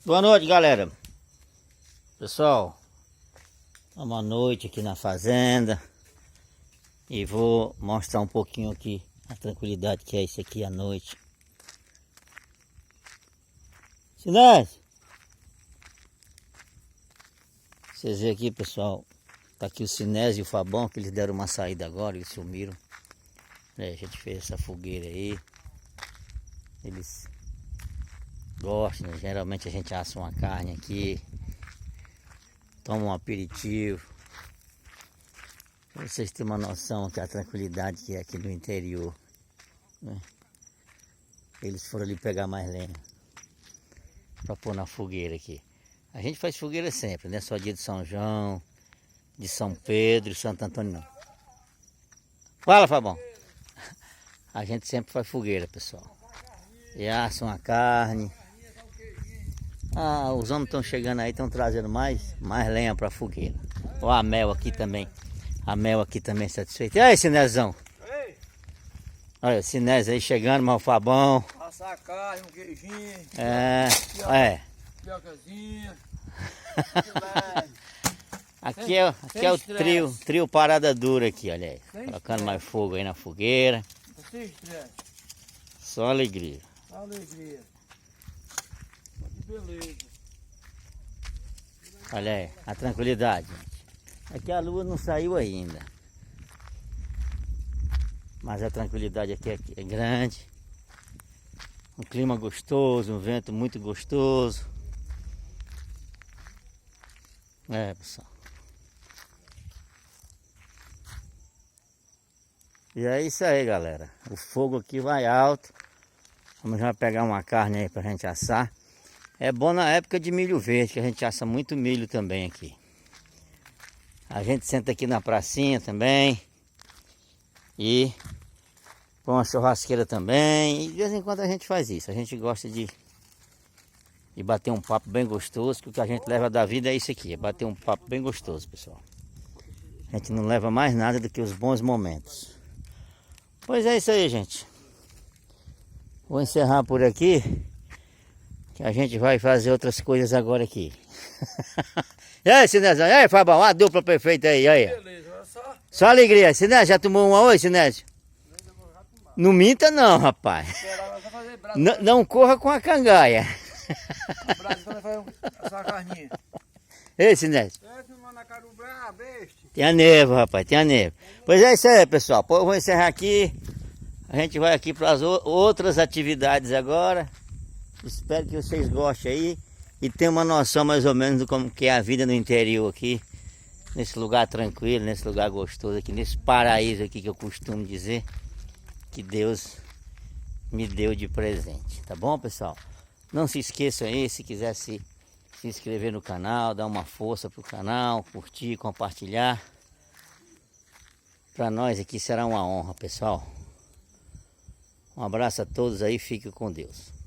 Boa noite, galera. Pessoal, uma noite aqui na fazenda e vou mostrar um pouquinho aqui a tranquilidade que é isso aqui à noite. Sinésio! Vocês veem aqui, pessoal, tá aqui o Sinésio e o Fabão, que eles deram uma saída agora, eles sumiram. A gente fez essa fogueira aí. Eles gostam, né? Geralmente a gente assa uma carne aqui, toma um aperitivo. Pra vocês terem uma noção que a tranquilidade que é aqui no interior, né? Eles foram ali pegar mais lenha para pôr na fogueira aqui. A gente faz fogueira sempre, né? Só dia de São João, de São Pedro e Santo Antônio não. Fala, Fabão. A gente sempre faz fogueira, pessoal. E assa uma carne. Ah, os homens estão chegando aí, estão trazendo mais lenha para a fogueira. Ó, a Mel aqui também. A Mel aqui também satisfeita. E aí, Sinézão? Ei! Olha, o Sinésio aí chegando, mas o Fabão. Assar carne, um queijinho. É. Piocazinha. Aqui é o trio parada dura aqui, olha aí. Colocando mais fogo aí na fogueira. Sem estresse. Só alegria. Alegria. Que beleza. Olha aí, a tranquilidade, gente. Aqui a lua não saiu ainda. Mas a tranquilidade aqui é grande. Um clima gostoso, um vento muito gostoso. É, pessoal. E é isso aí, galera. O fogo aqui vai alto. Vamos já pegar uma carne aí pra gente assar. É bom na época de milho verde, que a gente assa muito milho também aqui. A gente senta aqui na pracinha também. E põe uma churrasqueira também. E de vez em quando a gente faz isso. A gente gosta de bater um papo bem gostoso. Que o que a gente leva da vida é isso aqui. É bater um papo bem gostoso, pessoal. A gente não leva mais nada do que os bons momentos. Pois é isso aí, gente. Vou encerrar por aqui. Que a gente vai fazer outras coisas agora aqui. E aí, Sinésio? E aí, Fabão? A dupla perfeita aí, aí. Beleza, Só alegria. Sinésio, já tomou uma hoje, Sinésio? Não minta não, rapaz. Não corra com a cangaia. Assar a carninha. Ei, Sinésio. Besta. Tem a nevo, rapaz, tem a nevo. Pois é isso aí, pessoal. Pô, eu vou encerrar aqui. A gente vai aqui para as outras atividades agora. Espero que vocês gostem aí. E tenham uma noção mais ou menos de como que é a vida no interior aqui. Nesse lugar tranquilo, nesse lugar gostoso aqui. Nesse paraíso aqui que eu costumo dizer. Que Deus me deu de presente. Tá bom, pessoal? Não se esqueçam aí, se quiser se inscrever no canal, dar uma força pro canal, curtir, compartilhar. Para nós aqui será uma honra, pessoal. Um abraço a todos aí, fiquem com Deus.